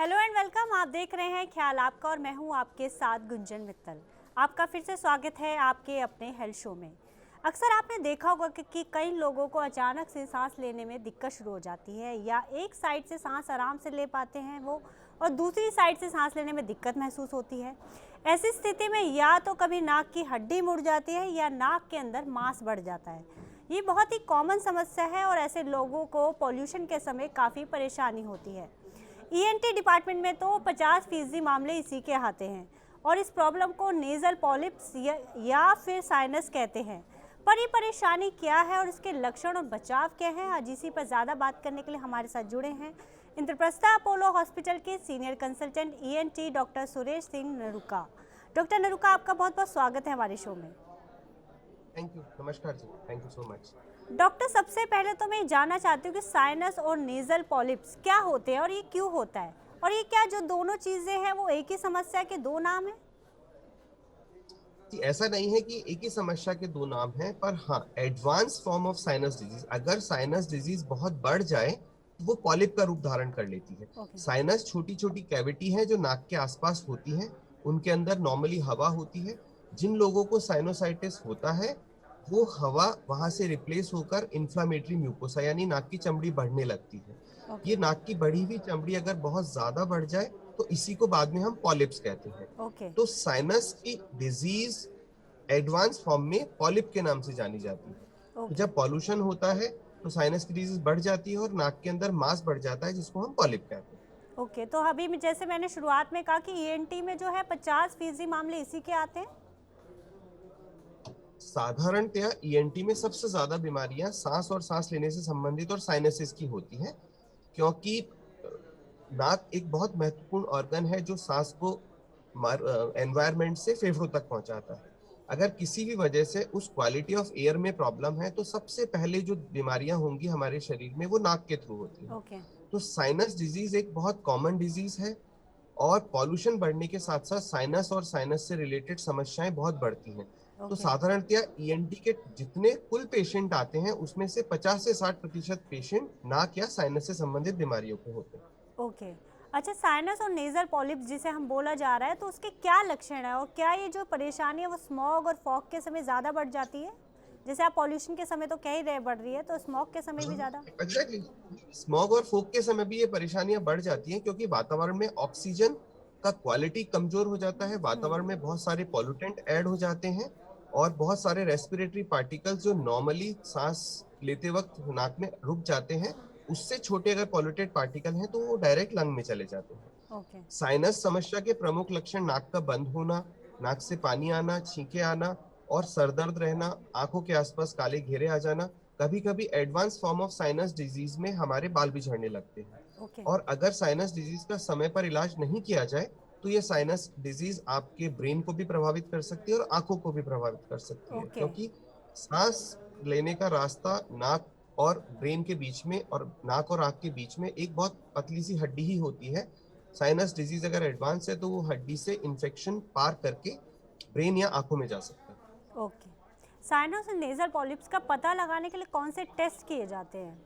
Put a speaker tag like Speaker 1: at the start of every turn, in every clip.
Speaker 1: Hello and welcome. आप देख रहे हैं ख्याल आपका और मैं हूं आपके साथ गुंजन मित्तल। आपका फिर से स्वागत है आपके अपने हेल्थ शो में। अक्सर आपने देखा होगा कि कई लोगों को अचानक से सांस लेने में दिक्कत शुरू हो जाती है, या एक साइड से सांस आराम से ले पाते हैं वो, और दूसरी साइड से सांस लेने में दिक्कत महसूस होती है। ऐसी स्थिति में या तो कभी नाक की हड्डी मुड़ जाती है या नाक के अंदर मांस बढ़ जाता है। ये बहुत ही कॉमन समस्या है और ऐसे लोगों को पॉल्यूशन के समय काफ़ी परेशानी होती है। ईएनटी डिपार्टमेंट में तो 50% मामले इसी के आते हैं और इस प्रॉब्लम को नेज़ल पॉलिप्स या फिर साइनस कहते हैं। पर ये परेशानी क्या है और इसके लक्षण और बचाव क्या है, आज इसी पर ज़्यादा बात करने के लिए हमारे साथ जुड़े हैं इंद्रप्रस्थ अपोलो हॉस्पिटल के senior consultant ENT doctor Suresh Singh Naruka. Doctor Naruka, आपका बहुत बहुत स्वागत है हमारे शो में।
Speaker 2: थैंक यू, नमस्कार जी, thank you so much.
Speaker 1: Doctor, सबसे पहले तो मैं जानना चाहती हूँ कि साइनस और नेजल पॉलिप्स क्या होते हैं और ये क्यों होता है, और ये क्या जो दोनों चीजें हैं वो एक ही समस्या के दो नाम हैं?
Speaker 2: जी, ऐसा नहीं है कि एक ही समस्या के दो नाम हैं, पर हाँ, advance form of sinus disease, अगर साइनस डिजीज बहुत बढ़ जाए तो वो पॉलिप का रूप धारण कर लेती है।
Speaker 1: ओके।
Speaker 2: साइनस छोटी छोटी कैविटी है जो नाक के आसपास होती है, उनके अंदर नॉर्मली हवा होती है। जिन लोगों को साइनोसाइटिस होता है, वो हवा वहां से रिप्लेस होकर इन्फ्लामेटरी म्यूकोसा यानी नाक की चमड़ी बढ़ने लगती है।
Speaker 1: ओके।
Speaker 2: ये नाक की बढ़ी हुई चमड़ी अगर बहुत ज्यादा बढ़ जाए तो इसी को बाद में हम पॉलिप्स कहते हैं।
Speaker 1: ओके।
Speaker 2: तो साइनस की डिजीज एडवांस फॉर्म में पॉलिप के नाम से जानी जाती है। तो
Speaker 1: ओके।
Speaker 2: जब पॉल्यूशन होता है तो साइनस की डिजीज बढ़ जाती है और नाक के अंदर मांस बढ़ जाता है, जिसको हम पॉलिप कहते हैं।
Speaker 1: ओके, तो अभी जैसे मैंने शुरुआत में कहा कि ईएनटी में जो है 50% मामले इसी के आते हैं।
Speaker 2: साधारणतया ईएनटी में सबसे ज्यादा बीमारियां सांस और सांस लेने से संबंधित और साइनसिस की होती हैं, क्योंकि नाक एक बहुत महत्वपूर्ण ऑर्गन है जो सांस को एनवायरनमेंट से फेफड़ों तक पहुंचाता है। अगर किसी भी वजह से उस क्वालिटी ऑफ एयर में प्रॉब्लम है तो सबसे पहले जो बीमारियां होंगी हमारे शरीर में वो नाक के थ्रू होती हैं।
Speaker 1: ओके।
Speaker 2: तो साइनस डिजीज एक बहुत कॉमन डिजीज है, और पॉल्यूशन बढ़ने के साथ साथ साइनस और साइनस से रिलेटेड समस्याएं बहुत बढ़ती हैं। तो
Speaker 1: ओके।
Speaker 2: साधारणतया ईएनटी के जितने कुल पेशेंट आते हैं उसमें से 50 से 60% पेशेंट नाक या साइनस से संबंधित बीमारियों के होते हैं।
Speaker 1: ओके। अच्छा, साइनस और नेजल पॉलिप्स जिसे हम बोला जा रहा है, तो उसके क्या लक्षण है और क्या ये जो परेशानी है वो स्मॉग और फॉग के समय ज़्यादा बढ़ जाती है? जैसे आप पॉल्यूशन के समय तो कह ही रहे बढ़ रही है, तो स्मॉग के समय भी ज़्यादा?
Speaker 2: एग्जैक्टली, स्मॉग और फोग के समय भी ये परेशानियां बढ़ जाती हैं, क्योंकि वातावरण में ऑक्सीजन का क्वालिटी कमजोर हो जाता है। वातावरण में बहुत सारे पॉल्यूटेंट ऐड हो जाते हैं और बहुत सारे रेस्पिरेटरी पार्टिकल्स जो नॉर्मली सांस लेते वक्त नाक में रुक जाते हैं, उससे छोटे अगर पॉल्यूटेड पार्टिकल हैं तो वो डायरेक्ट लंग में चले जाते हैं।
Speaker 1: ओके।
Speaker 2: साइनस समस्या के प्रमुख लक्षण नाक का बंद होना, नाक से पानी आना, छींके आना और सरदर्द रहना, आंखों के आसपास काले घेरे आ जाना। कभी कभी advance form of sinus disease में हमारे बाल भी झड़ने लगते हैं।
Speaker 1: ओके।
Speaker 2: और अगर साइनस डिजीज का समय पर इलाज नहीं किया जाए तो ये साइनस डिजीज आपके ब्रेन को भी प्रभावित कर सकती है और आंखों को भी प्रभावित कर सकती है,
Speaker 1: ओके।
Speaker 2: क्योंकि सांस लेने का रास्ता नाक और ब्रेन के बीच में और नाक और आंख के बीच में एक बहुत पतली सी हड्डी ही होती है। साइनस डिजीज अगर एडवांस है तो वो हड्डी से इन्फेक्शन पार करके ब्रेन या आंखों में जा सकता है।
Speaker 1: ओके। साइनस और नेजल पॉलिप्स का पता लगाने के लिए कौन से टेस्ट किए जाते हैं?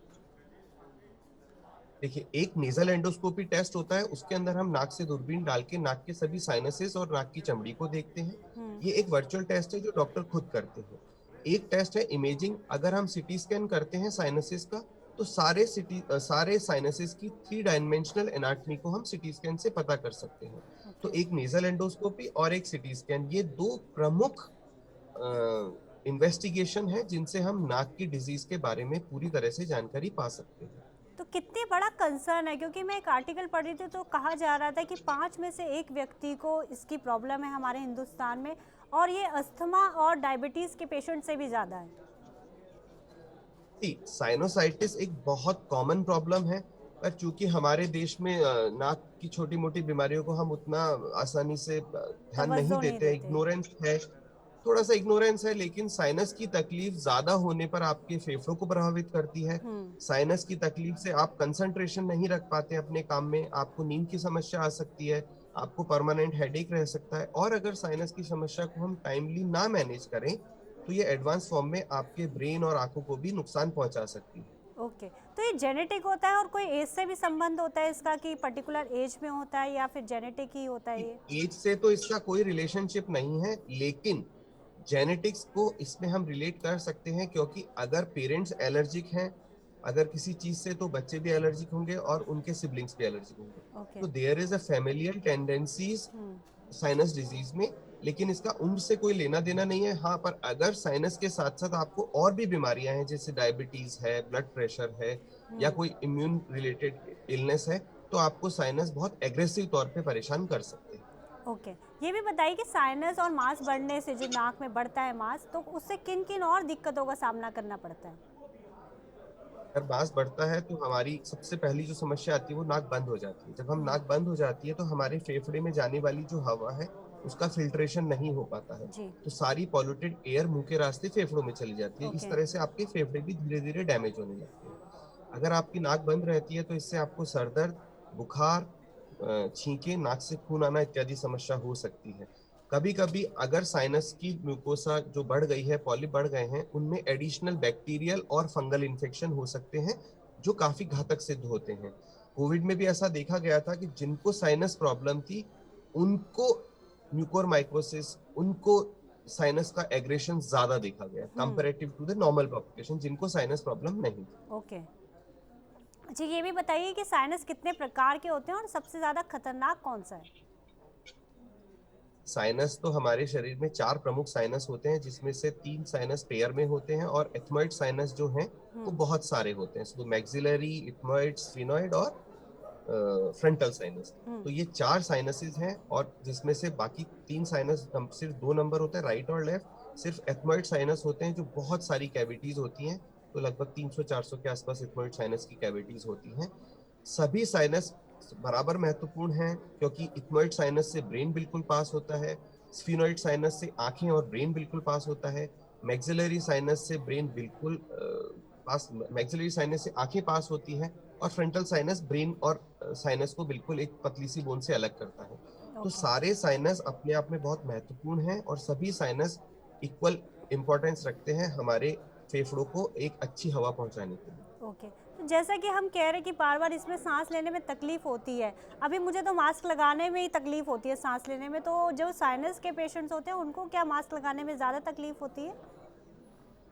Speaker 2: देखिए, एक नेजल एंडोस्कोपी टेस्ट होता है, उसके अंदर हम नाक से दूरबीन डाल के नाक के सभी साइनसेस और नाक की चमड़ी को देखते हैं।
Speaker 1: हम्म।
Speaker 2: ये एक वर्चुअल टेस्ट है जो डॉक्टर खुद करते हैं। एक टेस्ट है इमेजिंग, अगर हम सीटी स्कैन करते हैं साइनसेस का तो सारे साइनसेस की 3 डायमेंशनल एनाटॉमी को हम सीटी स्कैन से पता कर सकते हैं। तो
Speaker 1: ओके।
Speaker 2: एक नेजल एंडोस्कोपी और एक सीटी स्कैन, ये दो प्रमुख इन्वेस्टिगेशन है जिनसे हम नाक की डिजीज के बारे में पूरी तरह से जानकारी पा सकते हैं।
Speaker 1: तो कितनी बड़ा कंसर्न है, क्योंकि मैं एक आर्टिकल पढ़ रही थी तो कहा जा रहा था कि 5 में से 1 व्यक्ति को इसकी प्रॉब्लम है हमारे हिंदुस्तान में, और ये अस्थमा और डायबिटीज़ के पेशेंट से भी ज़्यादा है।
Speaker 2: साइनोसाइटिस एक बहुत कॉमन प्रॉब्लम है, पर चूंकि हमारे देश में नाक की छोटी मोटी बीमारियों को हम उतना आसानी से ध्यान नहीं
Speaker 1: तवज्जो नहीं
Speaker 2: देते,
Speaker 1: देते।
Speaker 2: इग्नोरेंस है, थोड़ा सा इग्नोरेंस है। लेकिन साइनस की तकलीफ ज्यादा होने पर आपके फेफड़ों को प्रभावित करती है।
Speaker 1: हम्म।
Speaker 2: साइनस की तकलीफ से आप कंसंट्रेशन नहीं रख पाते अपने काम में, आपको नींद की समस्या आ सकती है, आपको परमानेंट हेडेक रह सकता है। और अगर साइनस की समस्या को हम टाइमली ना मैनेज करें तो ये एडवांस फॉर्म में आपके ब्रेन और आंखों को भी नुकसान पहुंचा सकती है।
Speaker 1: ओके, तो ये जेनेटिक होता है और कोई एज से भी संबंध होता है इसका कि पर्टिकुलर एज में होता है या फिर जेनेटिक ही होता है ये?
Speaker 2: एज से तो इसका कोई रिलेशनशिप नहीं है, लेकिन जेनेटिक्स को इसमें हम रिलेट कर सकते हैं, क्योंकि अगर पेरेंट्स एलर्जिक हैं अगर किसी चीज से, तो बच्चे भी एलर्जिक होंगे और उनके सिबलिंग्स भी एलर्जिक होंगे।
Speaker 1: ओके।
Speaker 2: तो there is a familial tendencies sinus disease में, लेकिन इसका उम्र से कोई लेना देना नहीं है। हाँ, पर अगर साइनस के साथ साथ आपको और भी बीमारियां हैं, जैसे डायबिटीज है, ब्लड प्रेशर है, या कोई इम्यून रिलेटेड इलनेस है, तो आपको साइनस बहुत एग्रेसिव तौर पे परेशान कर सकते हैं।
Speaker 1: ओके, ये भी बताइए कि साइनस और मांस बढ़ने से, जो नाक में बढ़ता है मांस, तो उससे किन किन और दिक्कतों का सामना करना पड़ता है?
Speaker 2: अगर बांस बढ़ता है तो हमारी सबसे पहली जो समस्या आती है वो नाक बंद हो जाती है। जब हम नाक बंद हो जाती है तो हमारे फेफड़े में जाने वाली जो हवा है उसका फिल्ट्रेशन नहीं हो पाता है,
Speaker 1: जी।
Speaker 2: तो सारी पॉल्यूटेड एयर मुंह के रास्ते फेफड़ों में चली जाती है। इस
Speaker 1: ओके।
Speaker 2: तरह से आपके फेफड़े भी धीरे धीरे डैमेज होने लगते हैं। अगर आपकी नाक बंद रहती है तो इससे आपको सर दर्द, बुखार, छींके, नाक से खून आना इत्यादि समस्या हो सकती है। कभी कभी अगर साइनस की म्यूकोसा जो बढ़ गई है, पॉलिप बढ़ गए हैं, उनमें एडिशनल बैक्टीरियल और फंगल इन्फेक्शन हो सकते हैं जो काफी घातक सिद्ध होते हैं। कोविड में भी ऐसा देखा गया था कि जिनको साइनस प्रॉब्लम थी उनको म्यूकोरमाइकोसिस, उनको साइनस का एग्रेशन ज्यादा देखा गया comparative to the normal population जिनको साइनस प्रॉब्लम नहीं थी।
Speaker 1: ओके, अच्छा ये भी बताइए कि साइनस कितने प्रकार के होते हैं और सबसे ज्यादा खतरनाक कौन सा है?
Speaker 2: साइनस तो हमारे शरीर में 4 प्रमुख साइनस होते हैं, जिसमें से 3 साइनस पेयर में होते हैं, और एथमॉइड साइनस जो हैं वो बहुत सारे होते हैं। तो मैक्सिलरी, इथमॉइड, स्फिनॉइड और फ्रंटल साइनस। तो ये 4 साइनसेस हैं, और जिसमें से बाकी 3 साइनस सिर्फ 2 नंबर होते हैं, राइट और लेफ्ट। सिर्फ एथमॉइड साइनस होते हैं जो बहुत सारी कैविटीज होती हैं, तो लगभग 300-400 के आसपास एथमॉइड साइनस की कैविटीज होती हैं। सभी साइनस बराबर महत्वपूर्ण है, क्योंकि इथमॉइड साइनस से ब्रेन बिल्कुल पास होता है, स्फिनॉइड साइनस से आंखें और ब्रेन बिल्कुल पास होता है, मैक्सिलरी साइनस से ब्रेन बिल्कुल पास, मैक्सिलरी साइनस से आंखें पास होती हैं, और फ्रंटल साइनस ब्रेन और साइनस को बिल्कुल एक पतली सी बोन से अलग करता है। तो सारे साइनस अपने आप में बहुत महत्वपूर्ण हैं, और सभी साइनस इक्वल इम्पोर्टेंस रखते हैं हमारे फेफड़ों को एक अच्छी हवा पहुंचाने के लिए।
Speaker 1: ओके, तो जैसा कि हम कह रहे हैं कि बार बार इसमें सांस लेने में तकलीफ होती है, अभी मुझे तो मास्क लगाने में ही तकलीफ होती है सांस लेने में, तो जो साइनस के पेशेंट्स होते हैं उनको क्या मास्क लगाने में ज़्यादा तकलीफ होती है?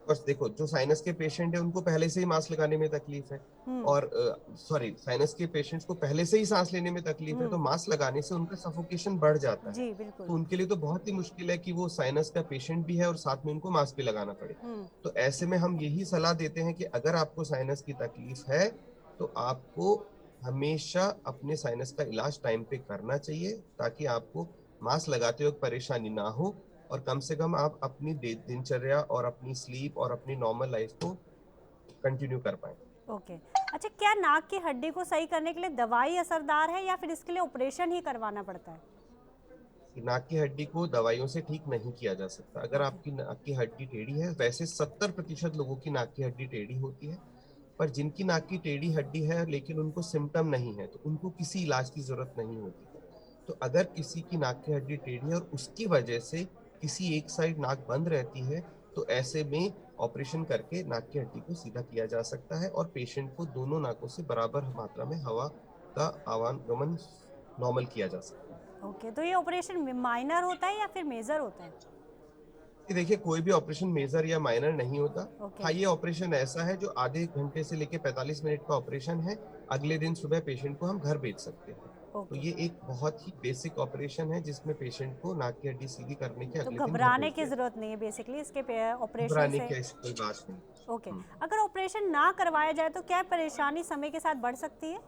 Speaker 2: बस देखो, जो साइनस के पेशेंट है उनको पहले से ही मास्क लगाने में तकलीफ है, और साइनस के पेशेंट्स को पहले से ही सांस लेने में तकलीफ है, तो मास्क लगाने से उनका सफोकेशन बढ़ जाता है।
Speaker 1: जी बिल्कुल।
Speaker 2: तो उनके लिए तो बहुत ही मुश्किल है कि वो साइनस का पेशेंट भी है और साथ में उनको मास्क भी लगाना पड़े। तो ऐसे में हम यही सलाह देते हैं कि अगर आपको साइनस की तकलीफ है तो आपको हमेशा अपने साइनस का इलाज टाइम पे करना चाहिए, ताकि आपको मास्क लगाते वक्त परेशानी ना हो, और कम से कम आप अपनी दिनचर्या और अपनी स्लीप और अपनी नॉर्मल लाइफ को कंटिन्यू कर पाए।
Speaker 1: ओके, अच्छा क्या नाक की हड्डी को सही करने के लिए दवाई असरदार है या फिर इसके लिए ऑपरेशन ही करवाना पड़ता है?
Speaker 2: नाक की हड्डी को दवाइयों से ठीक नहीं किया जा सकता। अगर आपकी नाक की हड्डी टेढ़ी है, वैसे 70% लोगों की नाक की हड्डी टेढ़ी होती है, पर जिनकी नाक की टेढ़ी हड्डी है लेकिन उनको सिम्टम नहीं है, तो उनको किसी इलाज की जरूरत नहीं होती है। तो अगर किसी की नाक की हड्डी टेढ़ी है और उसकी वजह से किसी एक साइड नाक बंद रहती है, तो ऐसे में ऑपरेशन करके नाक की हड्डी को सीधा किया जा सकता है, और पेशेंट को दोनों नाकों से बराबर मात्रा में हवा का आवागमन नॉर्मल किया जा सकता है।
Speaker 1: ओके, तो ये ऑपरेशन माइनर होता है या फिर मेजर होता है?
Speaker 2: देखिए, कोई भी ऑपरेशन मेजर या माइनर नहीं होता।
Speaker 1: ओके।
Speaker 2: हाँ, ये ऑपरेशन ऐसा है जो आधे घंटे से लेके 45 मिनट का ऑपरेशन है। अगले दिन सुबह पेशेंट को हम घर भेज सकते हैं। तो ये एक बहुत ही बेसिक ऑपरेशन है जिसमें पेशेंट को नाक की हड्डी सीधी करने के
Speaker 1: तो
Speaker 2: अगले दिन घर
Speaker 1: घबराने
Speaker 2: भेज
Speaker 1: की
Speaker 2: दिया।
Speaker 1: जरूरत नहीं है बेसिकली इसके ऑपरेशन
Speaker 2: घबराने
Speaker 1: से?
Speaker 2: की ऐसी कोई बात नहीं।
Speaker 1: ओके, अगर ऑपरेशन ना करवाया जाए तो क्या परेशानी समय के साथ बढ़ सकती है?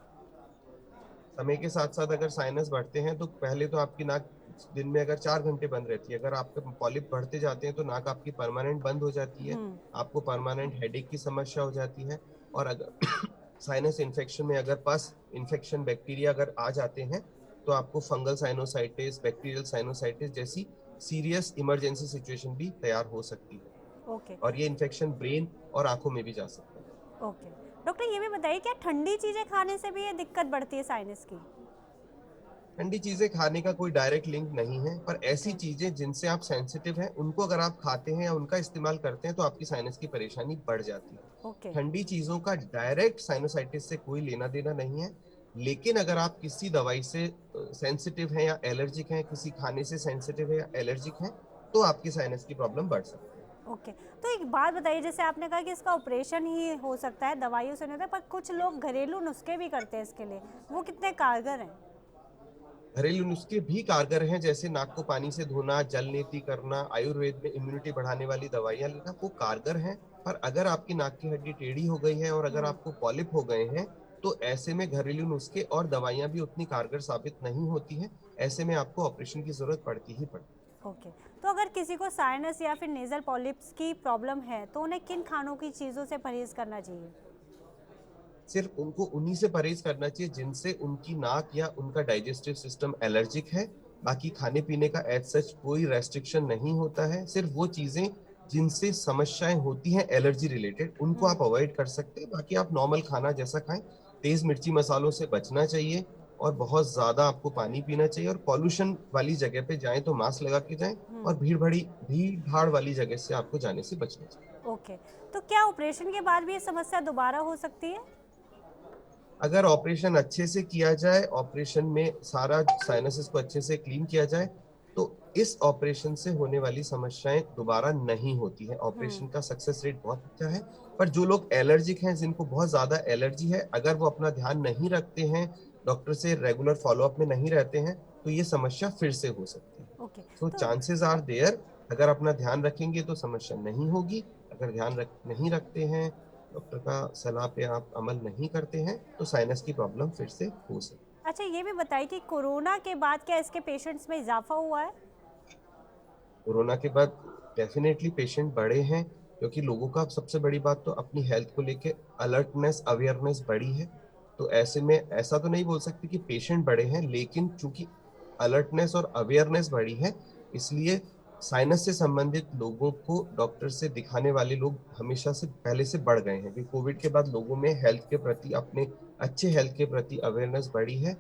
Speaker 2: समय के साथ साथ अगर साइनस बढ़ते हैं तो पहले तो आपकी नाक दिन में अगर 4 घंटे बंद रहती है, अगर आपके पॉलिप बढ़ते जाते हैं तो नाक आपकी परमानेंट बंद हो जाती है, आपको परमानेंट हेडेक की समस्या हो जाती है, और अगर साइनस इन्फेक्शन में अगर पस इन्फेक्शन बैक्टीरिया अगर आ जाते हैं तो आपको फंगल साइनोसाइटिस, बैक्टीरियल साइनोसाइटिस जैसी सीरियस इमरजेंसी सिचुएशन भी तैयार हो सकती है।
Speaker 1: ओके।
Speaker 2: और ये इन्फेक्शन ब्रेन और आंखों में भी जा सकता है।
Speaker 1: ओके, डॉक्टर ये भी बताइए क्या ठंडी चीजें खाने से भी ये दिक्कत बढ़ती है साइनस की?
Speaker 2: ठंडी चीजें खाने का कोई डायरेक्ट लिंक नहीं है, पर ऐसी
Speaker 1: ओके।
Speaker 2: चीजें जिनसे आप सेंसिटिव हैं, उनको अगर आप खाते हैं या उनका इस्तेमाल करते हैं, तो आपकी साइनस की परेशानी बढ़ जाती है।
Speaker 1: ओके।
Speaker 2: ठंडी चीजों का डायरेक्ट साइनोसाइटिस से कोई लेना देना नहीं है, लेकिन अगर आप किसी दवाई से सेंसिटिव हैं या एलर्जिक हैं, किसी खाने से सेंसिटिव है या एलर्जिक हैं, तो आपकी साइनस की प्रॉब्लम बढ़ सकती है।
Speaker 1: ओके। तो एक बात बताइए, जैसे आपने कहा कि इसका ऑपरेशन ही हो सकता है, दवाइयों से नहीं होता, पर कुछ लोग घरेलू नुस्खे भी करते हैं इसके लिए, वो कितने कारगर हैं?
Speaker 2: घरेलू नुस्खे भी कारगर हैं, जैसे नाक को पानी से धोना, जल नीति करना, आयुर्वेद में इम्यूनिटी बढ़ाने वाली दवाइयां लेना, वो कारगर हैं। पर अगर आपकी नाक की हड्डी टेढ़ी हो गई है और अगर
Speaker 1: हुँ।
Speaker 2: आपको पॉलिप हो गए हैं, तो ऐसे में घरेलू नुस्खे और दवाइयां भी उतनी कारगर साबित नहीं होती हैं। ऐसे में आपको ऑपरेशन की जरूरत पड़ती ही पड़ती है।
Speaker 1: ओके। तो अगर किसी को साइनस या फिर नेज़ल पॉलिप्स की प्रॉब्लम है, तो उन्हें किन खानों की चीज़ों से परहेज़ करना चाहिए?
Speaker 2: सिर्फ उनको उन्हीं से परहेज करना चाहिए जिनसे उनकी नाक या उनका डाइजेस्टिव सिस्टम एलर्जिक है। बाकी खाने पीने का एज सच कोई रेस्ट्रिक्शन नहीं होता है। सिर्फ वो चीजें जिनसे समस्याएं होती हैं एलर्जी रिलेटेड, उनको
Speaker 1: हुँ।
Speaker 2: आप अवॉइड कर सकते हैं। बाकी आप नॉर्मल खाना जैसा खाएं। तेज मिर्ची मसालों से बचना चाहिए और बहुत ज्यादा आपको पानी पीना चाहिए। और पॉल्यूशन वाली जगह पे जाएं तो मास्क लगा के जाएं। और
Speaker 1: हुँ।
Speaker 2: भीड़ भाड़ वाली जगह से आपको जाने से बचना चाहिए।
Speaker 1: ओके। तो क्या ऑपरेशन के बाद भी ये समस्या दोबारा हो सकती है?
Speaker 2: अगर ऑपरेशन अच्छे से किया जाए, ऑपरेशन में सारा साइनसेस को अच्छे से क्लीन किया जाए, तो इस ऑपरेशन से होने वाली समस्याएं दोबारा नहीं होती है।
Speaker 1: हुँ।
Speaker 2: ऑपरेशन का सक्सेस रेट बहुत अच्छा है। पर जो लोग एलर्जिक हैं, जिनको बहुत ज्यादा एलर्जी है, अगर वो अपना ध्यान नहीं रखते हैं, डॉक्टर से रेगुलर फॉलोअप में नहीं रहते हैं, तो ये समस्या फिर से हो सकती है।
Speaker 1: ओके।
Speaker 2: सो
Speaker 1: तो
Speaker 2: चांसेस आर देयर, अगर अपना ध्यान रखेंगे तो समस्या नहीं होगी। अगर नहीं रखते हैं, डॉक्टर का सलाह पे आप अमल नहीं करते हैं, तो साइनस की प्रॉब्लम फिर से हो सकती है।
Speaker 1: अच्छा, ये भी बताइए कि कोरोना के बाद क्या इसके पेशेंट्स में इज़ाफ़ा हुआ है?
Speaker 2: कोरोना के बाद डेफिनेटली पेशेंट बढ़े हैं, क्योंकि लोगों का सबसे बड़ी बात तो अपनी हेल्थ को लेके अलर्टनेस, अवेयरनेस बढ़ी है। तो ऐसे में ऐसा तो नहीं बोल सकते कि पेशेंट बढ़े हैं, लेकिन चूंकि अलर्टनेस और अवेयरनेस बढ़ी है, इसलिए साइनस से संबंधित लोगों को डॉक्टर से दिखाने वाले लोग हमेशा से पहले से बढ़ गए हैं। क्योंकि कोविड के बाद लोगों में हेल्थ के प्रति, अपने अच्छे हेल्थ के प्रति अवेयरनेस बढ़ी है।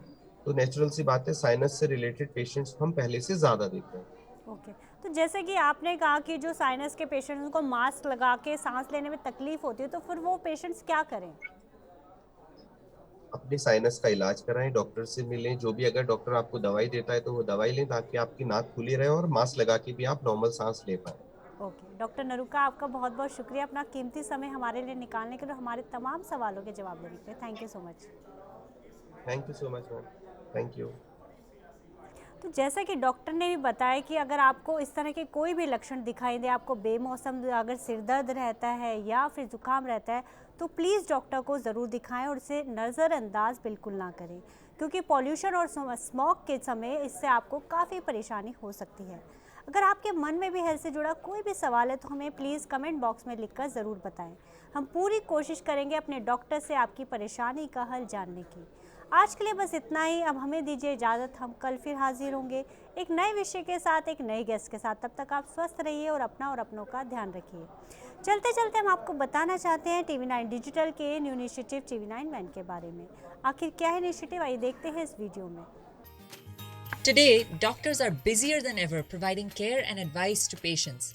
Speaker 2: तो नेचुरल सी बात है, साइनस से रिलेटेड पेशेंट्स हम पहले से ज्यादा देख रहे हैं।
Speaker 1: ओके। तो जैसे कि आपने कहा कि जो साइनस के पेशेंट्स उनको मास्क लगा के सांस लेने में तकलीफ होती है, तो फिर वो पेशेंट्स क्या करें?
Speaker 2: अपने साइनस का इलाज कराएं, डॉक्टर से मिलें। जो भी अगर डॉक्टर आपको दवाई देता है तो वो दवाई लें, ताकि आपकी नाक खुली रहे और मास्क लगा के भी आप नॉर्मल सांस ले पाएं।
Speaker 1: ओके। डॉक्टर नरूका, आपका बहुत बहुत शुक्रिया अपना कीमती समय हमारे लिए निकालने के लिए, हमारे तमाम सवालों के जवाब देने के लिए। Thank you so much.
Speaker 2: Thank you so much ma'am. Thank you.
Speaker 1: तो जैसा कि डॉक्टर ने भी बताया कि अगर आपको इस तरह के कोई भी लक्षण दिखाई दे, आपको बेमौसम अगर सिर दर्द रहता है या फिर ज़ुकाम रहता है, तो प्लीज़ डॉक्टर को ज़रूर दिखाएं और इसे नज़रअंदाज बिल्कुल ना करें, क्योंकि पॉल्यूशन और स्मॉग के समय इससे आपको काफ़ी परेशानी हो सकती है। अगर आपके मन में भी हेल्थ से जुड़ा कोई भी सवाल है, तो हमें प्लीज़ कमेंट बॉक्स में लिखकर ज़रूर बताएं। हम पूरी कोशिश करेंगे अपने डॉक्टर से आपकी परेशानी का हल जानने की। आज के लिए बस इतना ही। अब हमें दीजिए इजाज़त, हम कल फिर हाजिर होंगे एक नए विषय के साथ, एक नए गेस्ट के साथ। तब तक आप स्वस्थ रहिए और अपना और अपनों का ध्यान रखिए। चलते चलते हम आपको बताना चाहते हैं TV9 डिजिटल के न्यू इनिशिएटिव TV9 वैन के बारे में। आखिर क्या है इनिशिएटिव, आइए देखते हैं इस वीडियो में।
Speaker 3: Today, doctors are busier than ever providing care and advice to patients.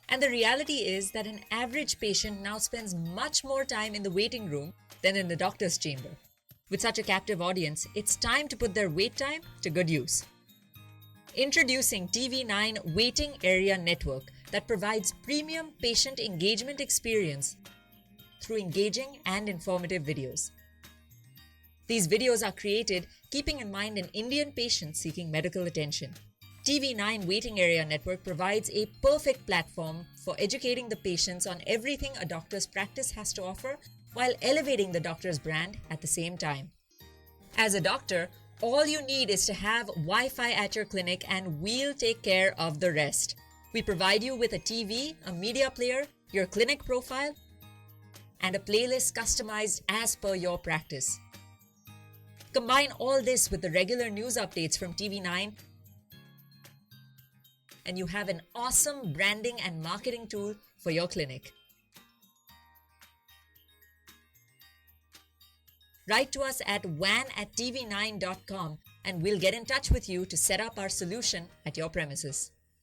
Speaker 3: And the reality is that an average patient now spends much more time in the waiting room than in the doctor's chamber. With such a captive audience, it's time to put their wait time to good use. Introducing TV9 Waiting Area Network that provides premium patient engagement experience through engaging and informative videos. These videos are created keeping in mind an Indian patient seeking medical attention. TV9 Waiting Area Network provides a perfect platform for educating the patients on everything a doctor's practice has to offer, while elevating the doctor's brand at the same time. As a doctor, all you need is to have Wi-Fi at your clinic and we'll take care of the rest. We provide you with a TV, a media player, your clinic profile, and a playlist customized as per your practice. Combine all this with the regular news updates from TV9 and you have an awesome branding and marketing tool for your clinic. Write to us at van@tv9.com and we'll get in touch with you to set up our solution at your premises.